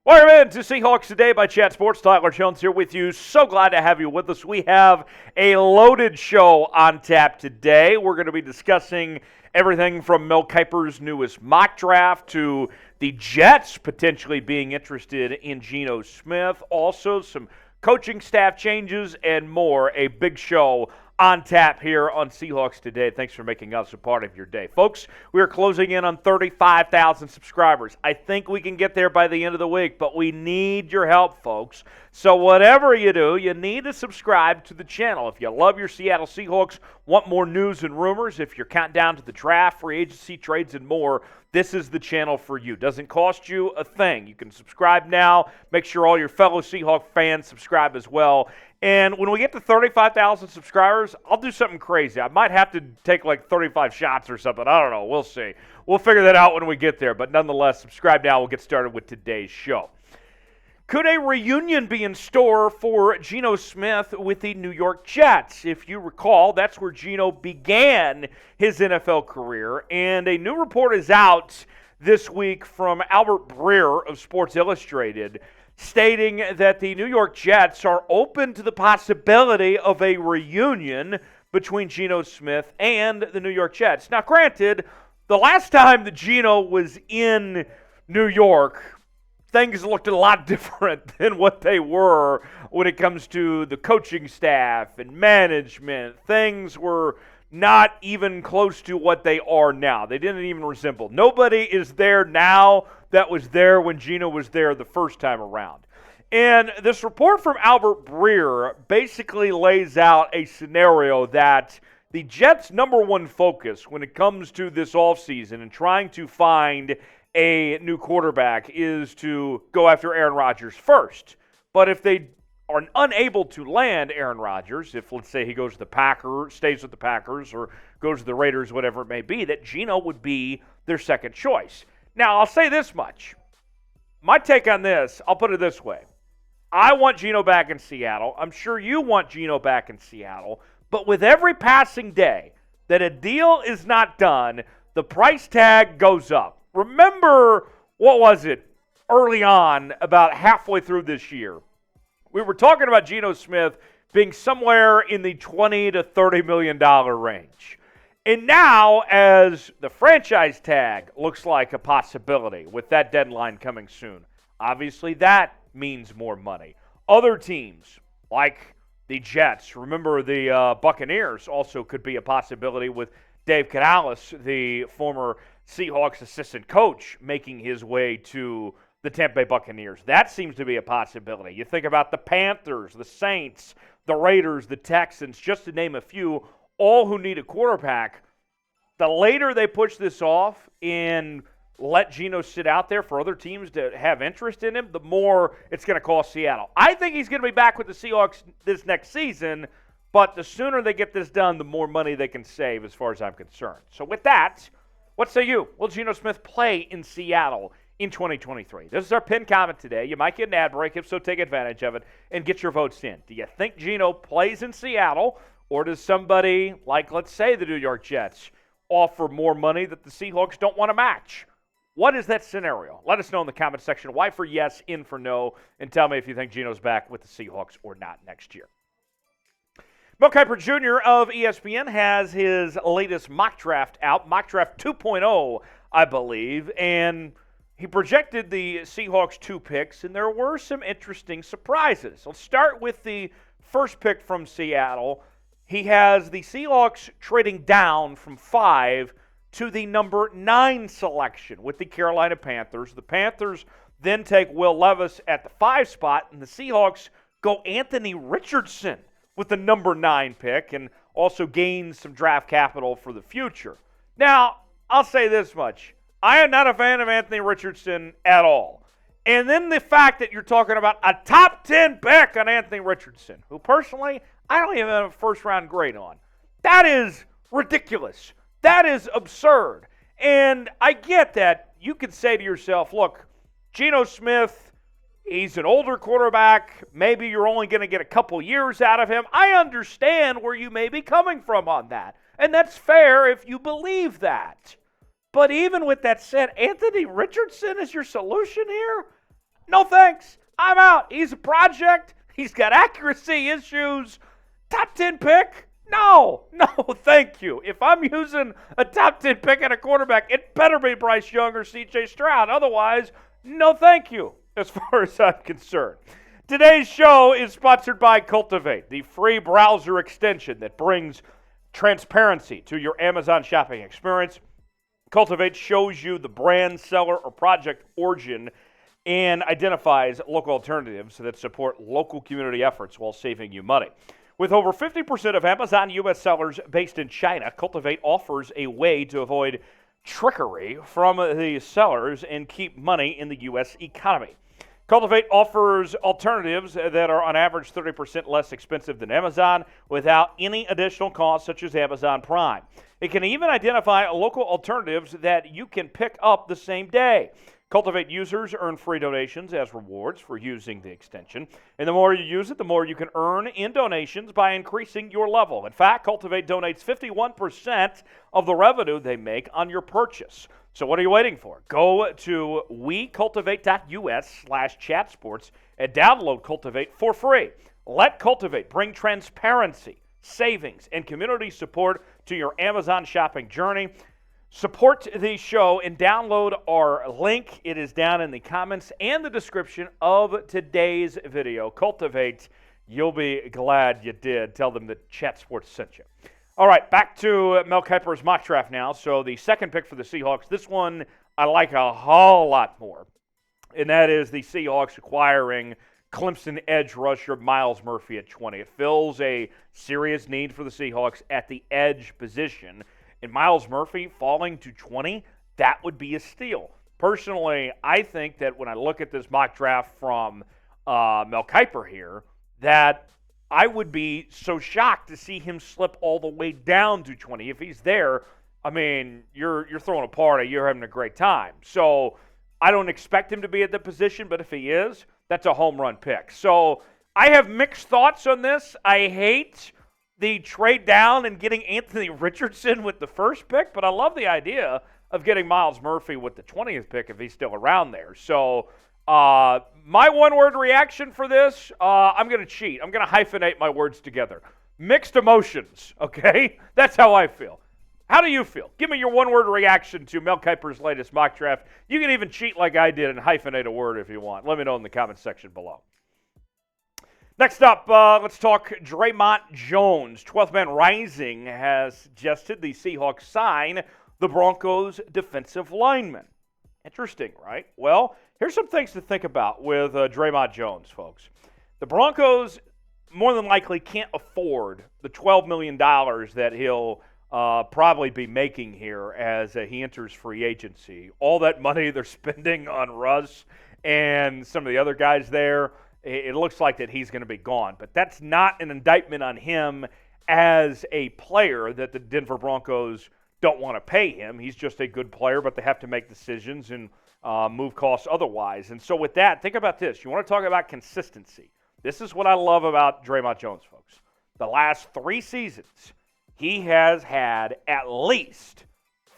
Welcome in to Seahawks Today by Chat Sports. Tyler Jones here with you. So glad to have you with us. We have a loaded show on tap today. We're going to be discussing everything from Mel Kiper's newest mock draft to the Jets potentially being interested in Geno Smith. Also, some coaching staff changes and more. A big show on tap here on Seahawks Today. Thanks for making us a part of your day. Folks, we are closing in on 35,000 subscribers. I think we can get there by the end of the week, but we need your help, folks. So whatever you do, you need to subscribe to the channel. If you love your Seattle Seahawks, want more news and rumors, if you're counting down to the draft, free agency, trades, and more, this is the channel for you. Doesn't cost you a thing. You can subscribe now. Make sure all your fellow Seahawk fans subscribe as well. And when we get to 35,000 subscribers, I'll do something crazy. I might have to take like 35 shots or something. I don't know. We'll see. We'll figure that out when we get there. But nonetheless, subscribe now. We'll get started with today's show. Could a reunion be in store for Geno Smith with the New York Jets? If you recall, that's where Geno began his NFL career. And a new report is out this week from Albert Breer of Sports Illustrated, stating that the New York Jets are open to the possibility of a reunion between Geno Smith and the New York Jets. Now, granted, the last time that Geno was in New York, things looked a lot different than what they were when it comes to the coaching staff and management. Things were not even close to what they are now. They didn't even resemble. Nobody is there now that was there when Geno was there the first time around. And this report from Albert Breer basically lays out a scenario that the Jets' number one focus when it comes to this offseason and trying to find a new quarterback is to go after Aaron Rodgers first. But if they are unable to land Aaron Rodgers, if let's say he goes to the Packers, stays with the Packers, or goes to the Raiders, whatever it may be, that Geno would be their second choice. Now, I'll say this much. My take on this, I'll put it this way. I want Geno back in Seattle. I'm sure you want Geno back in Seattle. But with every passing day that a deal is not done, the price tag goes up. Remember, what was it, early on, about halfway through this year? We were talking about Geno Smith being somewhere in the $20 to $30 million range. And now, as the franchise tag looks like a possibility with that deadline coming soon, obviously that means more money. Other teams, like the Jets, remember the Buccaneers also could be a possibility with Dave Canales, the former Seahawks assistant coach, making his way to the Tampa Bay Buccaneers. That seems to be a possibility. You think about the Panthers, the Saints, the Raiders, the Texans, just to name a few, all who need a quarterback. The later they push this off and let Geno sit out there for other teams to have interest in him, the more it's going to cost Seattle. I think he's going to be back with the Seahawks this next season, but the sooner they get this done, the more money they can save as far as I'm concerned. So with that, what say you? Will Geno Smith play in Seattle in 2023? This is our pinned comment today. You might get an ad break. If so, take advantage of it and get your votes in. Do you think Geno plays in Seattle, or does somebody like, let's say, the New York Jets offer more money that the Seahawks don't want to match? What is that scenario? Let us know in the comment section. Y for yes, in for no, and tell me if you think Geno's back with the Seahawks or not next year. Mel Kiper Jr. of ESPN has his latest mock draft out, mock draft 2.0, I believe, and he projected the Seahawks 2 picks, and there were some interesting surprises. Let's start with the first pick from Seattle. He has the Seahawks trading down from 5 to the number 9 selection with the Carolina Panthers. The Panthers then take Will Levis at the 5 spot, and the Seahawks go Anthony Richardson with the number 9 pick and also gain some draft capital for the future. Now, I'll say this much. I am not a fan of Anthony Richardson at all. And then the fact that you're talking about a top 10 pick on Anthony Richardson, who personally I don't even have a first-round grade on. That is ridiculous. That is absurd. And I get that you could say to yourself, look, Geno Smith, he's an older quarterback. Maybe you're only going to get a couple years out of him. I understand where you may be coming from on that. And that's fair if you believe that. But even with that said, Anthony Richardson is your solution here? No thanks. I'm out. He's a project. He's got accuracy issues. Top 10 pick? No, thank you. If I'm using a top 10 pick at a quarterback, it better be Bryce Young or C.J. Stroud. Otherwise, no thank you, as far as I'm concerned. Today's show is sponsored by Cultivate, the free browser extension that brings transparency to your Amazon shopping experience. Cultivate shows you the brand, seller, or project origin and identifies local alternatives that support local community efforts while saving you money. With over 50% of Amazon U.S. sellers based in China, Cultivate offers a way to avoid trickery from the sellers and keep money in the U.S. economy. Cultivate offers alternatives that are on average 30% less expensive than Amazon without any additional costs such as Amazon Prime. It can even identify local alternatives that you can pick up the same day. Cultivate users earn free donations as rewards for using the extension. And the more you use it, the more you can earn in donations by increasing your level. In fact, Cultivate donates 51% of the revenue they make on your purchase. So what are you waiting for? Go to wecultivate.us/chatsports and download Cultivate for free. Let Cultivate bring transparency, savings, and community support to your Amazon shopping journey. Support the show and download our link. It is down in the comments and the description of today's video. Cultivate. You'll be glad you did. Tell them that Chat Sports sent you. All right, back to Mel Kiper's mock draft now. So the second pick for the Seahawks, this one I like a whole lot more, and that is the Seahawks acquiring Clemson edge rusher Myles Murphy at 20. It fills a serious need for the Seahawks at the edge position. And Myles Murphy falling to 20, that would be a steal. Personally, I think that when I look at this mock draft from Mel Kiper here, that I would be so shocked to see him slip all the way down to 20. If he's there, I mean, you're throwing a party, you're having a great time. So I don't expect him to be at the position, but if he is, that's a home run pick. So I have mixed thoughts on this. I hate the trade down and getting Anthony Richardson with the first pick, but I love the idea of getting Myles Murphy with the 20th pick if he's still around there. So my one-word reaction for this, I'm going to cheat. I'm going to hyphenate my words together. Mixed emotions, okay? That's how I feel. How do you feel? Give me your one-word reaction to Mel Kiper's latest mock draft. You can even cheat like I did and hyphenate a word if you want. Let me know in the comments section below. Next up, let's talk Dre'Mont Jones. 12th Man Rising has suggested the Seahawks sign the Broncos' defensive lineman. Interesting, right? Well, here's some things to think about with Dre'Mont Jones, folks. The Broncos more than likely can't afford the $12 million that he'll probably be making here as he enters free agency. All that money they're spending on Russ and some of the other guys there, it looks like that he's going to be gone. But that's not an indictment on him as a player that the Denver Broncos don't want to pay him. He's just a good player, but they have to make decisions and move costs otherwise. And so with that, think about this. You want to talk about consistency. This is what I love about Dre'Mont Jones, folks. The last 3 seasons, he has had at least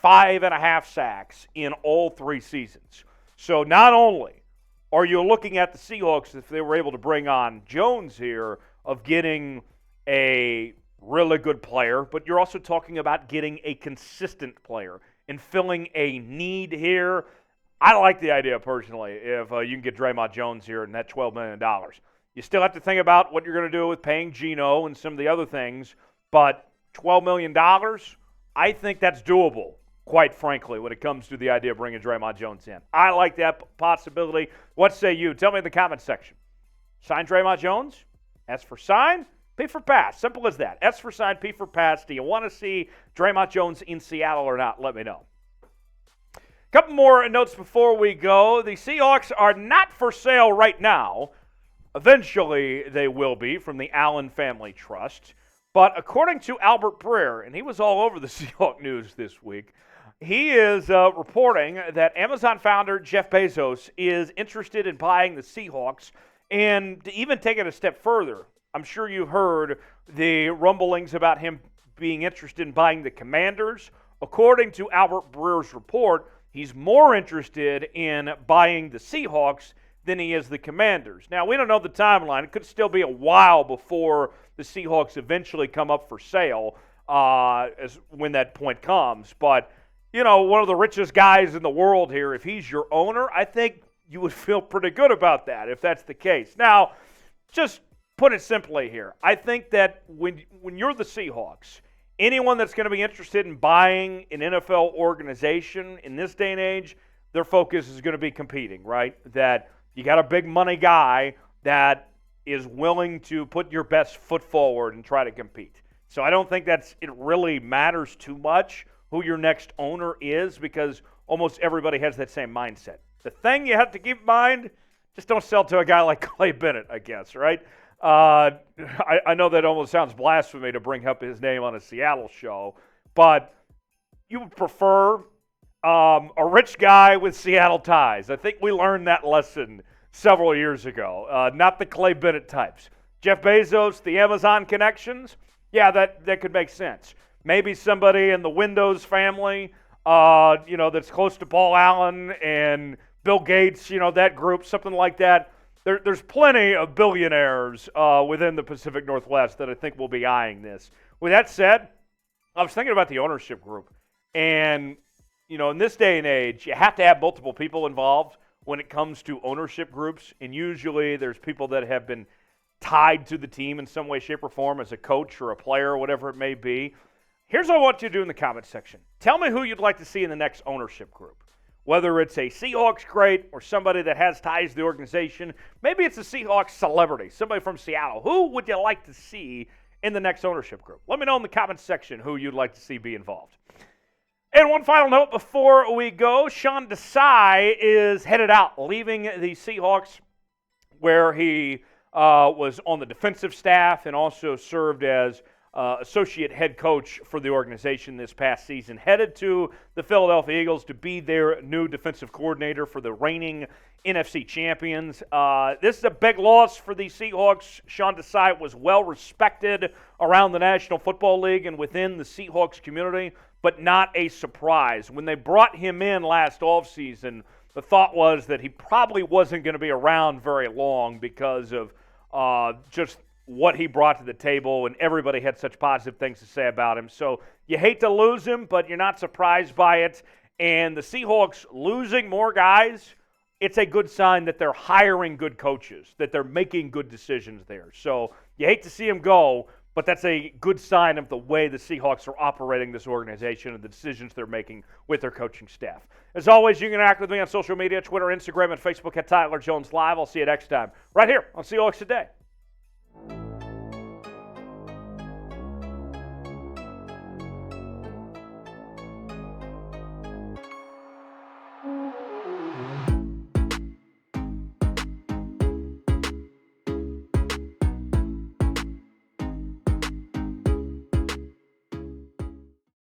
5.5 sacks in all 3 seasons. So not only are you looking at the Seahawks, if they were able to bring on Jones here, of getting a really good player, but you're also talking about getting a consistent player and filling a need here. I like the idea personally if you can get Dre'Mont Jones here and that $12 million. You still have to think about what you're going to do with paying Geno and some of the other things, but $12 million, I think that's doable, quite frankly, when it comes to the idea of bringing Dre'Mont Jones in. I like that possibility. What say you? Tell me in the comments section. Sign Dre'Mont Jones? S for sign, P for pass. Simple as that. S for sign, P for pass. Do you want to see Dre'Mont Jones in Seattle or not? Let me know. Couple more notes before we go. The Seahawks are not for sale right now. Eventually they will be from the Allen Family Trust. But according to Albert Breer, and he was all over the Seahawk news this week, he is reporting that Amazon founder Jeff Bezos is interested in buying the Seahawks, and to even take it a step further, I'm sure you heard the rumblings about him being interested in buying the Commanders. According to Albert Breer's report, he's more interested in buying the Seahawks than he is the Commanders. Now, we don't know the timeline. It could still be a while before the Seahawks eventually come up for sale when that point comes. But, one of the richest guys in the world here, if he's your owner, I think you would feel pretty good about that if that's the case. Now, just put it simply here. I think that when you're the Seahawks, anyone that's going to be interested in buying an NFL organization in this day and age, their focus is going to be competing, right? That you got a big money guy that is willing to put your best foot forward and try to compete. So I don't think it really matters too much who your next owner is, because almost everybody has that same mindset. The thing you have to keep in mind, just don't sell to a guy like Clay Bennett, I guess, right? I know that almost sounds blasphemy to bring up his name on a Seattle show, but you would prefer a rich guy with Seattle ties. I think we learned that lesson several years ago. Not the Clay Bennett types. Jeff Bezos, the Amazon connections, yeah, that could make sense. Maybe somebody in the Windows family, that's close to Paul Allen and Bill Gates, that group, something like that. There's plenty of billionaires within the Pacific Northwest that I think will be eyeing this. With that said, I was thinking about the ownership group. And, in this day and age, you have to have multiple people involved when it comes to ownership groups. And usually there's people that have been tied to the team in some way, shape, or form as a coach or a player or whatever it may be. Here's what I want you to do in the comments section. Tell me who you'd like to see in the next ownership group. Whether it's a Seahawks great or somebody that has ties to the organization, maybe it's a Seahawks celebrity, somebody from Seattle. Who would you like to see in the next ownership group? Let me know in the comments section who you'd like to see be involved. And one final note before we go, Sean Desai is headed out, leaving the Seahawks, where he was on the defensive staff and also served as associate head coach for the organization this past season, headed to the Philadelphia Eagles to be their new defensive coordinator for the reigning NFC champions. This is a big loss for the Seahawks. Sean Desai was well respected around the National Football League and within the Seahawks community, but not a surprise. When they brought him in last offseason, the thought was that he probably wasn't going to be around very long because of just what he brought to the table, and everybody had such positive things to say about him. So you hate to lose him, but you're not surprised by it. And the Seahawks losing more guys, it's a good sign that they're hiring good coaches, that they're making good decisions there. So you hate to see him go, but that's a good sign of the way the Seahawks are operating this organization and the decisions they're making with their coaching staff. As always, you can interact with me on social media, Twitter, Instagram, and Facebook at Tyler Jones Live. I'll see you next time right here on Seahawks Today.